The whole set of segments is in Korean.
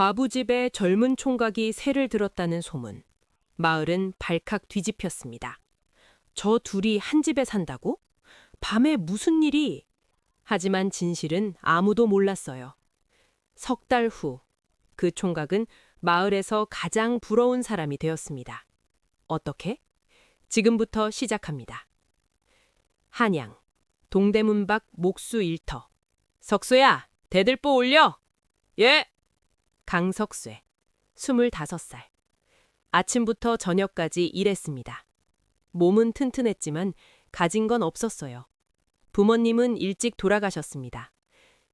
과부집에 젊은 총각이 새를 들었다는 소문. 마을은 발칵 뒤집혔습니다. 저 둘이 한 집에 산다고? 밤에 무슨 일이? 하지만 진실은 아무도 몰랐어요. 석 달 후, 그 총각은 마을에서 가장 부러운 사람이 되었습니다. 어떻게? 지금부터 시작합니다. 한양, 동대문 밖 목수 일터. 석수야, 대들보 올려! 예! 강석쇠, 25살. 아침부터 저녁까지 일했습니다. 몸은 튼튼했지만 가진 건 없었어요. 부모님은 일찍 돌아가셨습니다.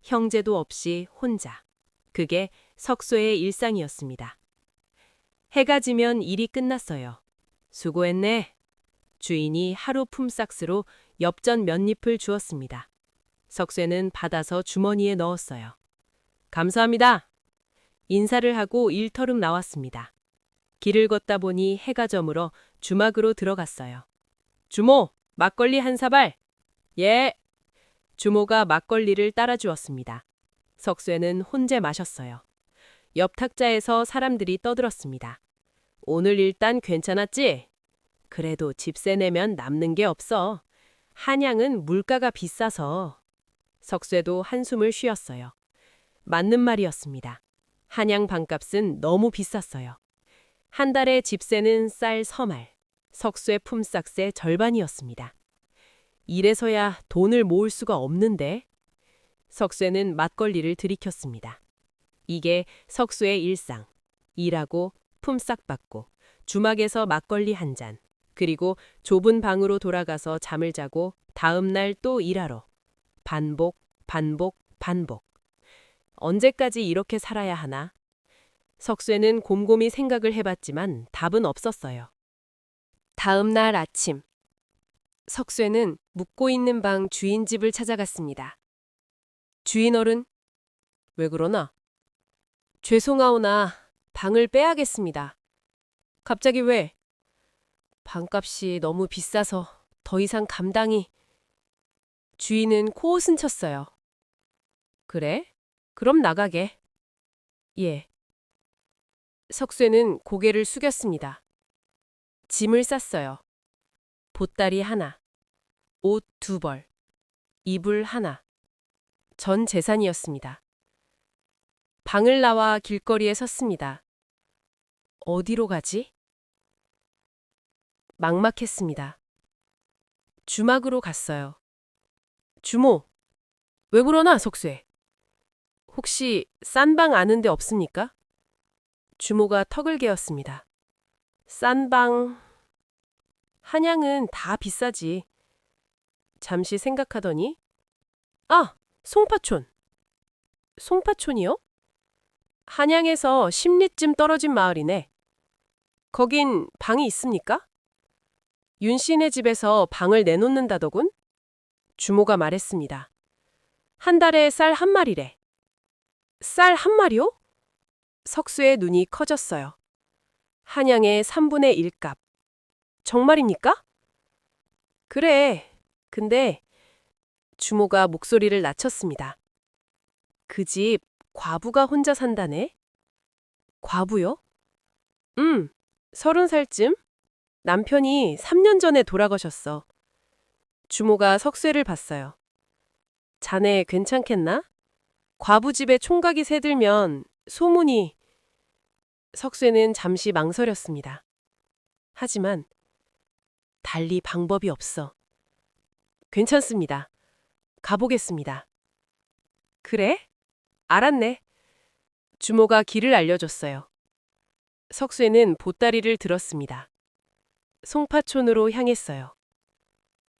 형제도 없이 혼자. 그게 석쇠의 일상이었습니다. 해가 지면 일이 끝났어요. 수고했네. 주인이 하루 품삯으로 엽전 몇 잎을 주었습니다. 석쇠는 받아서 주머니에 넣었어요. 감사합니다. 인사를 하고 일터름 나왔습니다. 길을 걷다 보니 해가 저물어 주막으로 들어갔어요. 주모, 막걸리 한 사발. 예. 주모가 막걸리를 따라주었습니다. 석쇠는 혼자 마셨어요. 옆 탁자에서 사람들이 떠들었습니다. 오늘 일단 괜찮았지? 그래도 집세 내면 남는 게 없어. 한양은 물가가 비싸서. 석쇠도 한숨을 쉬었어요. 맞는 말이었습니다. 한양 방값은 너무 비쌌어요. 한 달에 집세는 쌀 서말, 석쇠 품삯의 절반이었습니다. 이래서야 돈을 모을 수가 없는데. 석쇠는 막걸리를 들이켰습니다. 이게 석쇠의 일상. 일하고 품삯 받고 주막에서 막걸리 한 잔, 그리고 좁은 방으로 돌아가서 잠을 자고 다음 날 또 일하러. 반복, 반복, 반복. 언제까지 이렇게 살아야 하나? 석쇠는 곰곰이 생각을 해봤지만 답은 없었어요. 다음 날 아침, 석쇠는 묵고 있는 방 주인 집을 찾아갔습니다. 주인 어른, 왜 그러나? 죄송하오나 방을 빼야겠습니다. 갑자기 왜? 방값이 너무 비싸서 더 이상 감당이. 주인은 코웃음 쳤어요. 그래? 그럼 나가게. 예. 석쇠는 고개를 숙였습니다. 짐을 쌌어요. 보따리 하나, 옷 2벌, 이불 하나. 전 재산이었습니다. 방을 나와 길거리에 섰습니다. 어디로 가지? 막막했습니다. 주막으로 갔어요. 주모, 왜 그러나 석쇠? 혹시 싼 방 아는 데 없습니까? 주모가 턱을 개었습니다. 싼 방... 한양은 다 비싸지. 잠시 생각하더니 아! 송파촌. 송파촌이요? 한양에서 10리쯤 떨어진 마을이네. 거긴 방이 있습니까? 윤 씨네 집에서 방을 내놓는다더군? 주모가 말했습니다. 한 달에 쌀 한 마리래. 쌀 한 마리요? 석수의 눈이 커졌어요. 한양의 3분의 1 값. 정말입니까? 그래. 근데 주모가 목소리를 낮췄습니다. 그 집 과부가 혼자 산다네? 과부요? 30살쯤? 남편이 3년 전에 돌아가셨어. 주모가 석쇠를 봤어요. 자네 괜찮겠나? 과부 집에 총각이 새들면 소문이... 석쇠는 잠시 망설였습니다. 하지만 달리 방법이 없어. 괜찮습니다. 가보겠습니다. 그래? 알았네. 주모가 길을 알려줬어요. 석쇠는 보따리를 들었습니다. 송파촌으로 향했어요.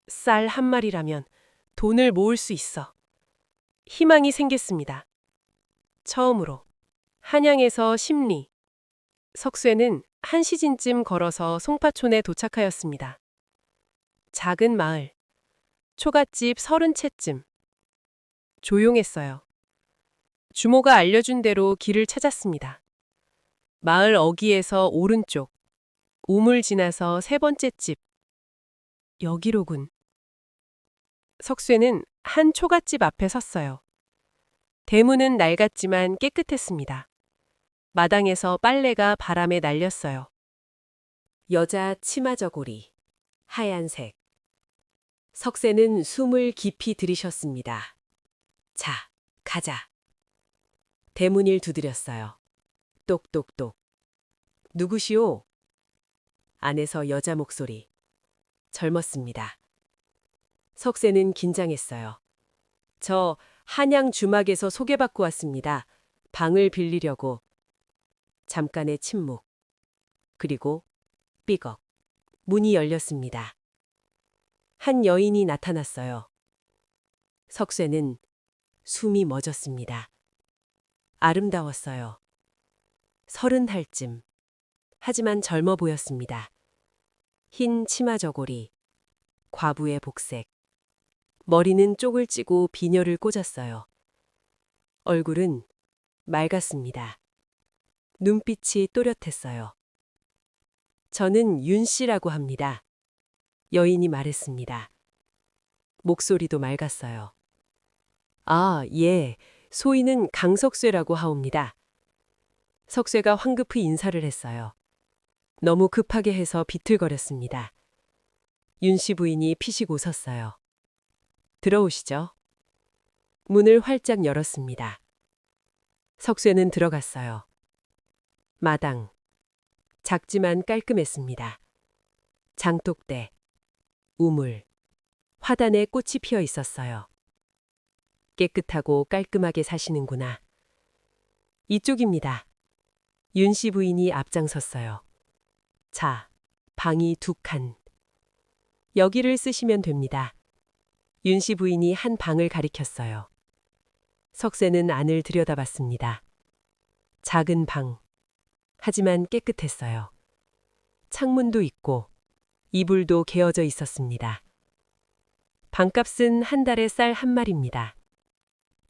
쌀 한 마리라면 돈을 모을 수 있어. 희망이 생겼습니다. 처음으로 한양에서 10리. 석쇠는 1시즌쯤 걸어서 송파촌에 도착하였습니다. 작은 마을. 초가집 30채쯤. 조용했어요. 주모가 알려준 대로 길을 찾았습니다. 마을 어귀에서 오른쪽. 우물 지나서 3번째 집. 여기로군. 석쇠는 한 초가집 앞에 섰어요. 대문은 낡았지만 깨끗했습니다. 마당에서 빨래가 바람에 날렸어요. 여자 치마 저고리, 하얀색. 석쇠는 숨을 깊이 들이셨습니다. 자, 가자. 대문을 두드렸어요. 똑똑똑. 누구시오? 안에서 여자 목소리. 젊었습니다. 석쇠는 긴장했어요. 저 한양 주막에서 소개받고 왔습니다. 방을 빌리려고. 잠깐의 침묵. 그리고 삐걱. 문이 열렸습니다. 한 여인이 나타났어요. 석쇠는 숨이 멎었습니다. 아름다웠어요. 30살쯤. 하지만 젊어 보였습니다. 흰 치마 저고리, 과부의 복색. 머리는 쪽을 찌고 비녀를 꽂았어요. 얼굴은 맑았습니다. 눈빛이 또렷했어요. 저는 윤 씨라고 합니다. 여인이 말했습니다. 목소리도 맑았어요. 아, 예. 소인은 강석쇠라고 하옵니다. 석쇠가 황급히 인사를 했어요. 너무 급하게 해서 비틀거렸습니다. 윤 씨 부인이 피식 웃었어요. 들어오시죠. 문을 활짝 열었습니다. 석쇠는 들어갔어요. 마당. 작지만 깔끔했습니다. 장독대, 우물, 화단에 꽃이 피어 있었어요. 깨끗하고 깔끔하게 사시는구나. 이쪽입니다. 윤 씨 부인이 앞장섰어요. 자, 방이 2칸. 여기를 쓰시면 됩니다. 윤 씨 부인이 한 방을 가리켰어요. 석쇠는 안을 들여다봤습니다. 작은 방. 하지만 깨끗했어요. 창문도 있고 이불도 개어져 있었습니다. 방값은 한 달에 쌀 1마리입니다.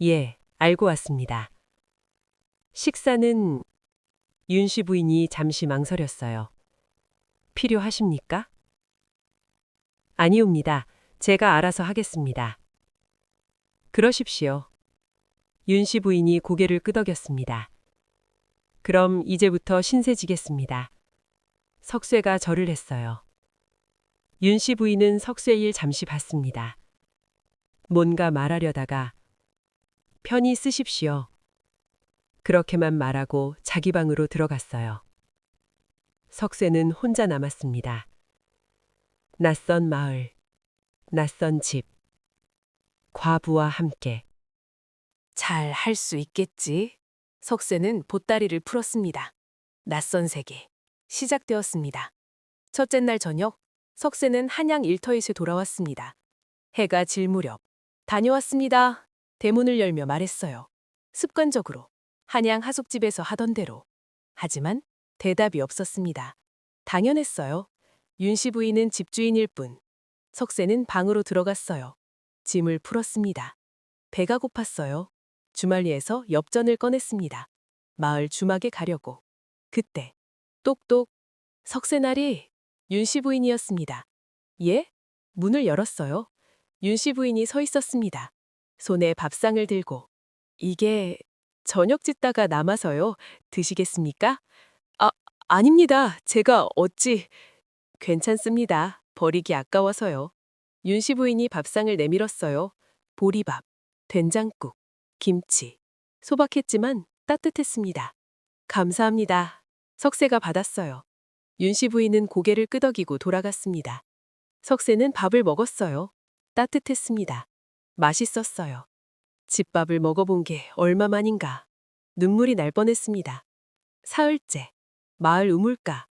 예, 알고 왔습니다. 식사는 윤 씨 부인이 잠시 망설였어요. 필요하십니까? 아니옵니다. 제가 알아서 하겠습니다. 그러십시오. 윤 씨 부인이 고개를 끄덕였습니다. 그럼 이제부터 신세 지겠습니다. 석쇠가 절을 했어요. 윤 씨 부인은 석쇠 일 잠시 봤습니다. 뭔가 말하려다가 편히 쓰십시오. 그렇게만 말하고 자기 방으로 들어갔어요. 석쇠는 혼자 남았습니다. 낯선 마을, 낯선 집, 과부와 함께. 잘 할 수 있겠지? 석쇠는 보따리를 풀었습니다. 낯선 세계. 시작되었습니다. 첫째 날 저녁, 석쇠는 한양 일터에서 돌아왔습니다. 해가 질 무렵. 다녀왔습니다. 대문을 열며 말했어요. 습관적으로. 한양 하숙집에서 하던 대로. 하지만 대답이 없었습니다. 당연했어요. 윤 씨 부인은 집주인일 뿐. 석쇠는 방으로 들어갔어요. 짐을 풀었습니다. 배가 고팠어요. 주말리에서 엽전을 꺼냈습니다. 마을 주막에 가려고. 그때 똑똑. 석쇠날이 윤 씨 부인이었습니다. 예? 문을 열었어요. 윤 씨 부인이 서 있었습니다. 손에 밥상을 들고. 이게 저녁 짓다가 남아서요. 드시겠습니까? 아닙니다. 제가 어찌... 괜찮습니다. 버리기 아까워서요. 윤 씨 부인이 밥상을 내밀었어요. 보리밥, 된장국, 김치. 소박했지만 따뜻했습니다. 감사합니다. 석쇠가 받았어요. 윤 씨 부인은 고개를 끄덕이고 돌아갔습니다. 석쇠는 밥을 먹었어요. 따뜻했습니다. 맛있었어요. 집밥을 먹어본 게 얼마만인가. 눈물이 날 뻔했습니다. 사흘째. 마을 우물가.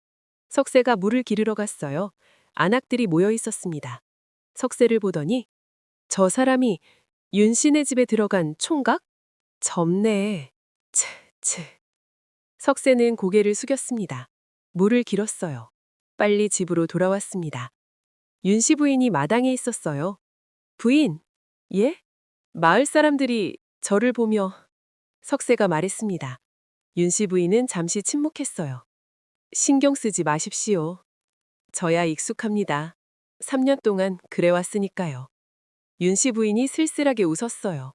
석쇠가 물을 기르러 갔어요. 안악들이 모여 있었습니다. 석쇠를 보더니 저 사람이 윤 씨네 집에 들어간 총각? 젊네. 츠. 석쇠는 고개를 숙였습니다. 물을 길었어요. 빨리 집으로 돌아왔습니다. 윤 씨 부인이 마당에 있었어요. 부인, 예? 마을 사람들이 저를 보며 석쇠가 말했습니다. 윤 씨 부인은 잠시 침묵했어요. 신경 쓰지 마십시오. 저야 익숙합니다. 3년 동안 그래왔으니까요. 윤 씨 부인이 쓸쓸하게 웃었어요.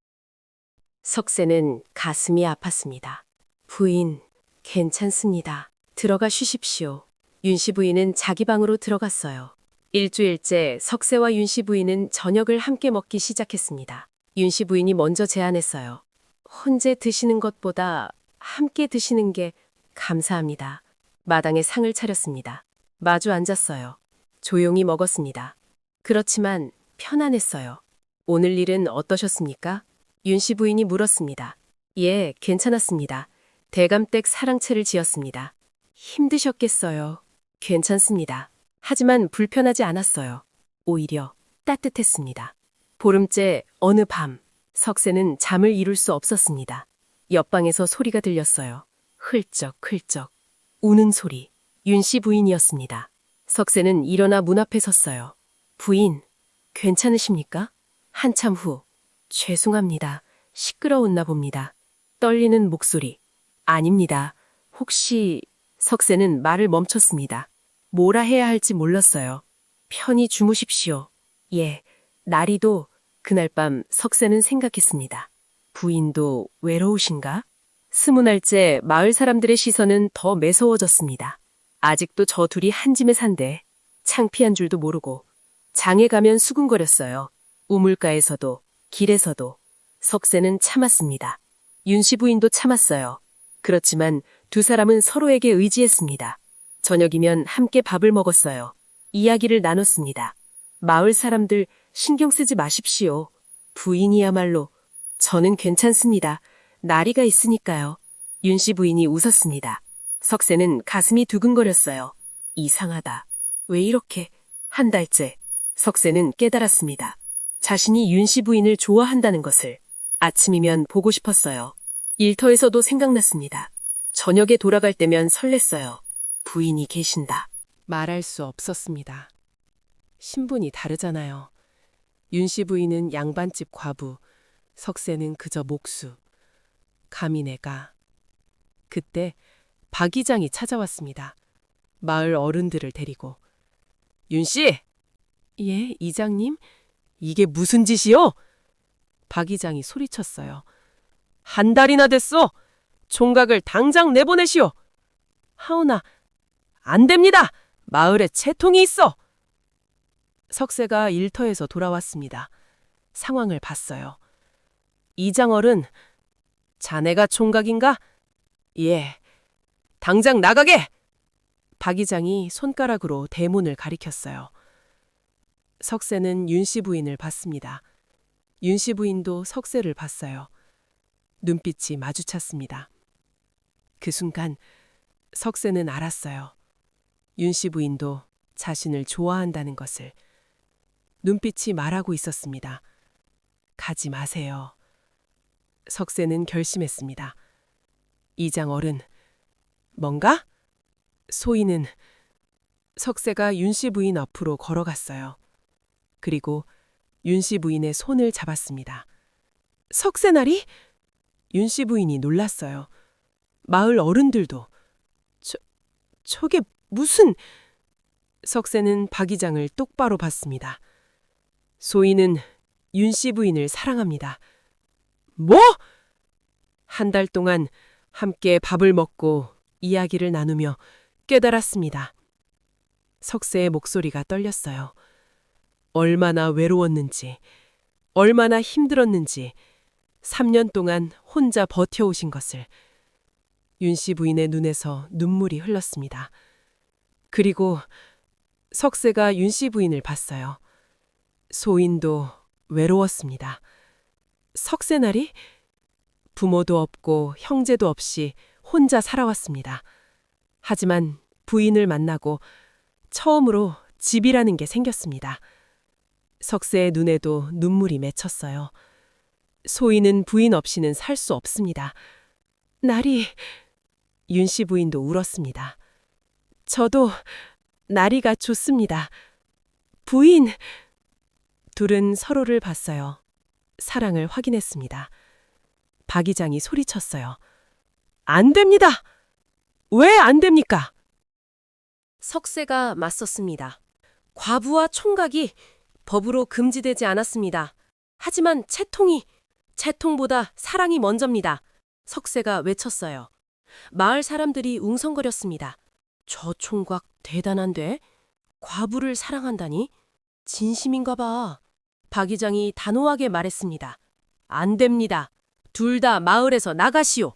석쇠는 가슴이 아팠습니다. 부인, 괜찮습니다. 들어가 쉬십시오. 윤씨 부인은 자기 방으로 들어갔어요. 일주일째 석세와 윤씨 부인은 저녁을 함께 먹기 시작했습니다. 윤씨 부인이 먼저 제안했어요. 혼자 드시는 것보다 함께 드시는 게 감사합니다. 마당에 상을 차렸습니다. 마주 앉았어요. 조용히 먹었습니다. 그렇지만 편안했어요. 오늘 일은 어떠셨습니까? 윤씨 부인이 물었습니다. 예, 괜찮았습니다. 대감댁 사랑채를 지었습니다. 힘드셨겠어요. 괜찮습니다. 하지만 불편하지 않았어요. 오히려 따뜻했습니다. 보름째 어느 밤, 석세는 잠을 이룰 수 없었습니다. 옆방에서 소리가 들렸어요. 흘쩍흘쩍 우는 소리. 윤씨 부인이었습니다. 석세는 일어나 문 앞에 섰어요. 부인, 괜찮으십니까? 한참 후, 죄송합니다. 시끄러웠나 봅니다. 떨리는 목소리. 아닙니다. 혹시... 석세는 말을 멈췄습니다. 뭐라 해야 할지 몰랐어요. 편히 주무십시오. 예, 나리도. 그날 밤 석세는 생각했습니다. 부인도 외로우신가? 20날째 마을 사람들의 시선은 더 매서워졌습니다. 아직도 저 둘이 한 집에 산대. 창피한 줄도 모르고. 장에 가면 수군거렸어요. 우물가에서도, 길에서도. 석세는 참았습니다. 윤씨 부인도 참았어요. 그렇지만 두 사람은 서로에게 의지했습니다. 저녁이면 함께 밥을 먹었어요. 이야기를 나눴습니다. 마을 사람들 신경 쓰지 마십시오. 부인이야말로. 저는 괜찮습니다. 나리가 있으니까요. 윤씨 부인이 웃었습니다. 석세는 가슴이 두근거렸어요. 이상하다. 왜 이렇게? 한 달째. 석세는 깨달았습니다. 자신이 윤씨 부인을 좋아한다는 것을. 아침이면 보고 싶었어요. 일터에서도 생각났습니다. 저녁에 돌아갈 때면 설렜어요. 부인이 계신다. 말할 수 없었습니다. 신분이 다르잖아요. 윤씨 부인은 양반집 과부, 석세는 그저 목수. 감히 내가. 그때 박 이장이 찾아왔습니다. 마을 어른들을 데리고. 윤씨! 예, 이장님? 이게 무슨 짓이요? 박 이장이 소리쳤어요. 한 달이나 됐어. 총각을 당장 내보내시오. 하오나, 안 됩니다. 마을에 채통이 있어. 석세가 일터에서 돌아왔습니다. 상황을 봤어요. 이장어른, 자네가 총각인가? 예, 당장 나가게! 박 이장이 손가락으로 대문을 가리켰어요. 석세는 윤씨 부인을 봤습니다. 윤씨 부인도 석세를 봤어요. 눈빛이 마주쳤습니다. 그 순간 석세는 알았어요. 윤씨 부인도 자신을 좋아한다는 것을. 눈빛이 말하고 있었습니다. 가지 마세요. 석세는 결심했습니다. 이장 어른, 뭔가? 소희는 석세가 윤씨 부인 앞으로 걸어갔어요. 그리고 윤씨 부인의 손을 잡았습니다. 석세나리? 윤씨 부인이 놀랐어요. 마을 어른들도. 저게 무슨... 석세는 박 이장을 똑바로 봤습니다. 소희는 윤씨 부인을 사랑합니다. 뭐? 한 달 동안 함께 밥을 먹고 이야기를 나누며 깨달았습니다. 석세의 목소리가 떨렸어요. 얼마나 외로웠는지, 얼마나 힘들었는지 3년 동안 혼자 버텨오신 것을. 윤씨 부인의 눈에서 눈물이 흘렀습니다. 그리고 석세가 윤씨 부인을 봤어요. 소인도 외로웠습니다. 석세나리? 부모도 없고 형제도 없이 혼자 살아왔습니다. 하지만 부인을 만나고 처음으로 집이라는 게 생겼습니다. 석세의 눈에도 눈물이 맺혔어요. 소희는 부인 없이는 살 수 없습니다. 나리... 윤씨 부인도 울었습니다. 저도 나리가 좋습니다. 부인... 둘은 서로를 봤어요. 사랑을 확인했습니다. 박 이장이 소리쳤어요. 안 됩니다! 왜 안 됩니까? 석세가 맞섰습니다. 과부와 총각이 법으로 금지되지 않았습니다. 하지만 채통보다 사랑이 먼저입니다. 석세가 외쳤어요. 마을 사람들이 웅성거렸습니다. 저 총각 대단한데? 과부를 사랑한다니? 진심인가 봐. 박 이장이 단호하게 말했습니다. 안 됩니다. 둘 다 마을에서 나가시오.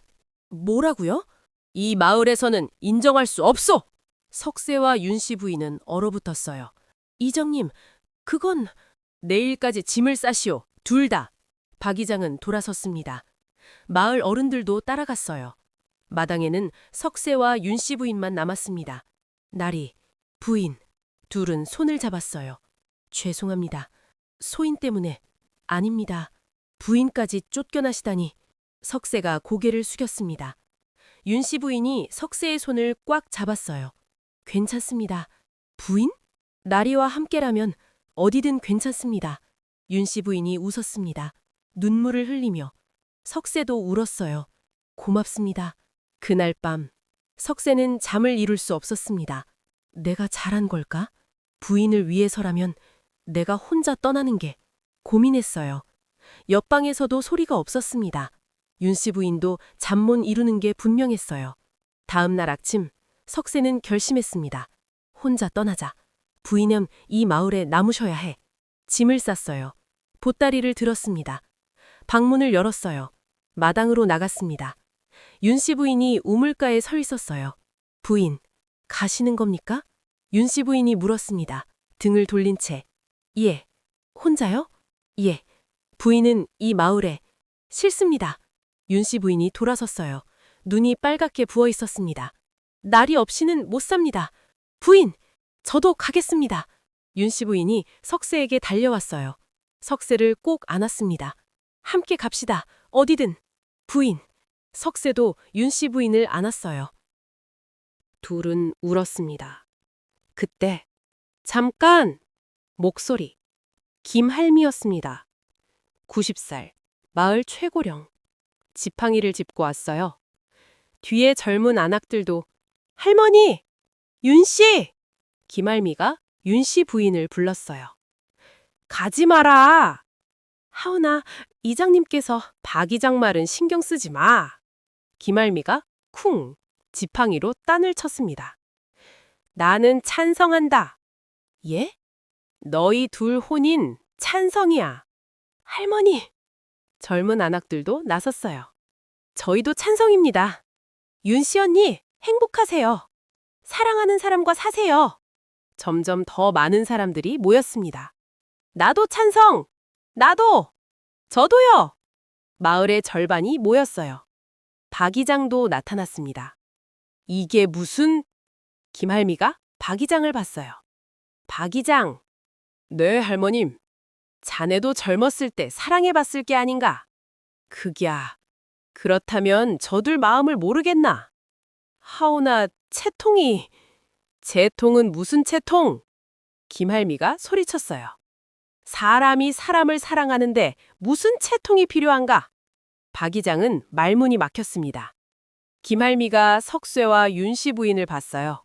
뭐라고요? 이 마을에서는 인정할 수 없소! 석세와 윤씨 부인은 얼어붙었어요. 이장님, 그건 내일까지 짐을 싸시오. 둘 다. 박 이장은 돌아섰습니다. 마을 어른들도 따라갔어요. 마당에는 석세와 윤씨 부인만 남았습니다. 나리, 부인, 둘은 손을 잡았어요. 죄송합니다. 소인 때문에. 아닙니다. 부인까지 쫓겨나시다니. 석세가 고개를 숙였습니다. 윤씨 부인이 석세의 손을 꽉 잡았어요. 괜찮습니다. 부인? 나리와 함께라면 어디든 괜찮습니다. 윤씨 부인이 웃었습니다. 눈물을 흘리며. 석세도 울었어요. 고맙습니다. 그날 밤 석세는 잠을 이룰 수 없었습니다. 내가 잘한 걸까? 부인을 위해서라면 내가 혼자 떠나는 게 고민했어요. 옆방에서도 소리가 없었습니다. 윤씨 부인도 잠 못 이루는 게 분명했어요. 다음 날 아침 석세는 결심했습니다. 혼자 떠나자. 부인은 이 마을에 남으셔야 해. 짐을 쌌어요. 보따리를 들었습니다. 방문을 열었어요. 마당으로 나갔습니다. 윤씨 부인이 우물가에 서 있었어요. 부인, 가시는 겁니까? 윤씨 부인이 물었습니다. 등을 돌린 채. 예. 혼자요? 예. 부인은 이 마을에. 싫습니다. 윤씨 부인이 돌아섰어요. 눈이 빨갛게 부어 있었습니다. 날이 없이는 못 삽니다. 부인, 저도 가겠습니다. 윤씨 부인이 석세에게 달려왔어요. 석세를 꼭 안았습니다. 함께 갑시다. 어디든. 부인. 석세도 윤씨 부인을 안았어요. 둘은 울었습니다. 그때 잠깐! 목소리. 김할미였습니다. 90살, 마을 최고령. 지팡이를 짚고 왔어요. 뒤에 젊은 안악들도 할머니! 윤씨! 김할미가 윤씨 부인을 불렀어요. 가지 마라! 하은아, 이장님께서 박 이장 말은 신경 쓰지 마. 김할미가 쿵 지팡이로 딴을 쳤습니다. 나는 찬성한다. 예? 너희 둘 혼인 찬성이야. 할머니! 젊은 안악들도 나섰어요. 저희도 찬성입니다. 윤씨 언니, 행복하세요. 사랑하는 사람과 사세요. 점점 더 많은 사람들이 모였습니다. 나도 찬성! 나도! 저도요! 마을의 절반이 모였어요. 박 이장도 나타났습니다. 이게 무슨... 김할미가 박 이장을 봤어요. 박 이장. 네, 할머님. 자네도 젊었을 때 사랑해봤을 게 아닌가? 그야. 그렇다면 저들 마음을 모르겠나? 하오나 채통이... 채통은 무슨 채통? 김할미가 소리쳤어요. 사람이 사람을 사랑하는데 무슨 채통이 필요한가? 박 이장은 말문이 막혔습니다. 김할미가 석쇠와 윤씨 부인을 봤어요.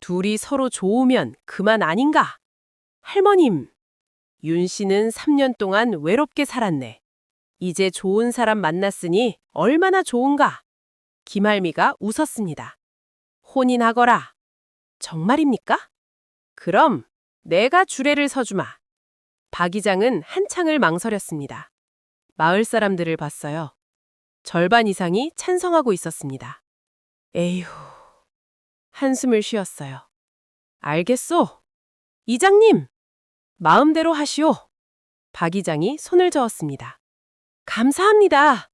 둘이 서로 좋으면 그만 아닌가? 할머님, 윤씨는 3년 동안 외롭게 살았네. 이제 좋은 사람 만났으니 얼마나 좋은가? 김할미가 웃었습니다. 혼인하거라. 정말입니까? 그럼 내가 주례를 서주마. 박 이장은 한창을 망설였습니다. 마을 사람들을 봤어요. 절반 이상이 찬성하고 있었습니다. 에휴. 한숨을 쉬었어요. 알겠소. 이장님, 마음대로 하시오. 박 이장이 손을 저었습니다. 감사합니다.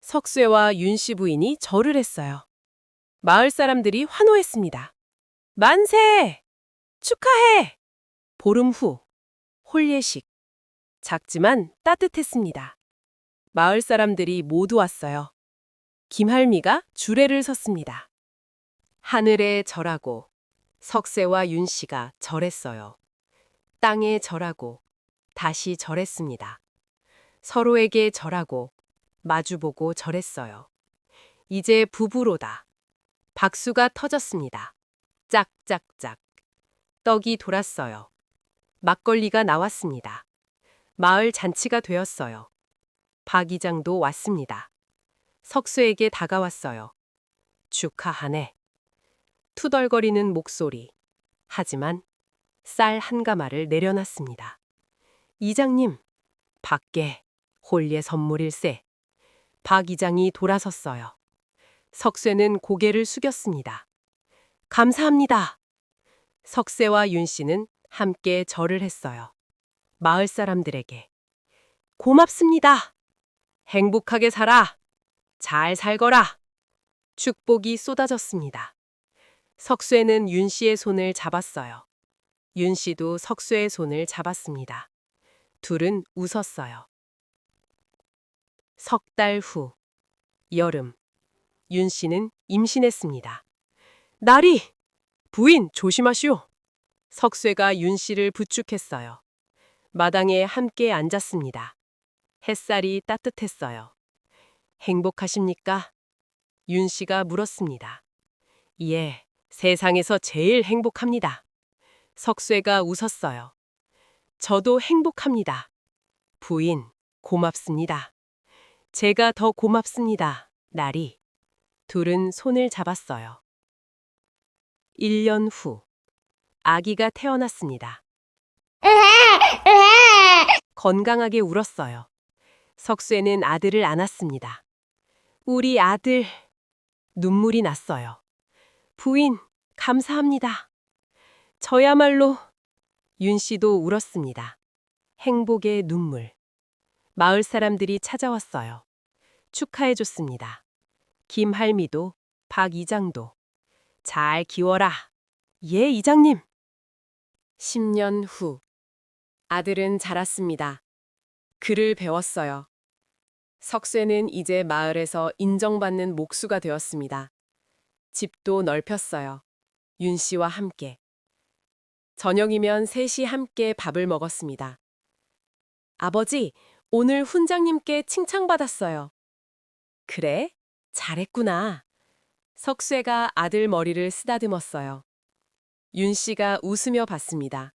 석쇠와 윤씨 부인이 절을 했어요. 마을 사람들이 환호했습니다. 만세! 축하해! 보름 후, 홀예식. 작지만 따뜻했습니다. 마을 사람들이 모두 왔어요. 김할미가 주례를 섰습니다. 하늘에 절하고 석쇠와 윤씨가 절했어요. 땅에 절하고 다시 절했습니다. 서로에게 절하고 마주보고 절했어요. 이제 부부로다. 박수가 터졌습니다. 짝짝짝. 떡이 돌았어요. 막걸리가 나왔습니다. 마을 잔치가 되었어요. 박 이장도 왔습니다. 석쇠에게 다가왔어요. 축하하네. 투덜거리는 목소리. 하지만 쌀 한 가마를 내려놨습니다. 이장님, 밖에 홀예 선물일세. 박 이장이 돌아섰어요. 석쇠는 고개를 숙였습니다. 감사합니다. 석쇠와 윤 씨는 함께 절을 했어요. 마을 사람들에게. 고맙습니다. 행복하게 살아. 잘 살거라. 축복이 쏟아졌습니다. 석쇠는 윤 씨의 손을 잡았어요. 윤 씨도 석쇠의 손을 잡았습니다. 둘은 웃었어요. 석 달 후, 여름. 윤 씨는 임신했습니다. 나리! 부인, 조심하시오. 석쇠가 윤 씨를 부축했어요. 마당에 함께 앉았습니다. 햇살이 따뜻했어요. 행복하십니까? 윤 씨가 물었습니다. 예, 세상에서 제일 행복합니다. 석쇠가 웃었어요. 저도 행복합니다. 부인, 고맙습니다. 제가 더 고맙습니다, 나리. 둘은 손을 잡았어요. 1년 후, 아기가 태어났습니다. 건강하게 울었어요. 석쇠는 아들을 안았습니다. 우리 아들, 눈물이 났어요. 부인, 감사합니다. 저야말로, 윤 씨도 울었습니다. 행복의 눈물. 마을 사람들이 찾아왔어요. 축하해줬습니다. 김할미도, 박 이장도. 잘 키워라. 예, 이장님. 10년 후, 아들은 자랐습니다. 글을 배웠어요. 석쇠는 이제 마을에서 인정받는 목수가 되었습니다. 집도 넓혔어요. 윤 씨와 함께. 저녁이면 셋이 함께 밥을 먹었습니다. 아버지, 오늘 훈장님께 칭찬받았어요. 그래? 잘했구나. 석쇠가 아들 머리를 쓰다듬었어요. 윤 씨가 웃으며 봤습니다.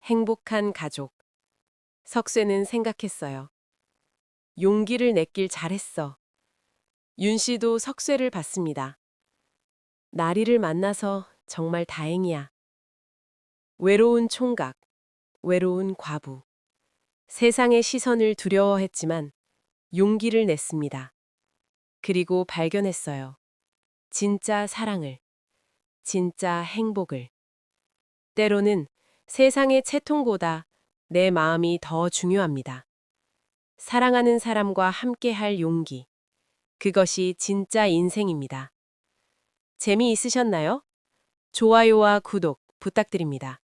행복한 가족. 석쇠는 생각했어요. 용기를 냈길 잘했어. 윤 씨도 석쇠를 봤습니다. 나리를 만나서 정말 다행이야. 외로운 총각, 외로운 과부. 세상의 시선을 두려워했지만 용기를 냈습니다. 그리고 발견했어요. 진짜 사랑을, 진짜 행복을. 때로는 세상의 채통보다 내 마음이 더 중요합니다. 사랑하는 사람과 함께할 용기. 그것이 진짜 인생입니다. 재미있으셨나요? 좋아요와 구독 부탁드립니다.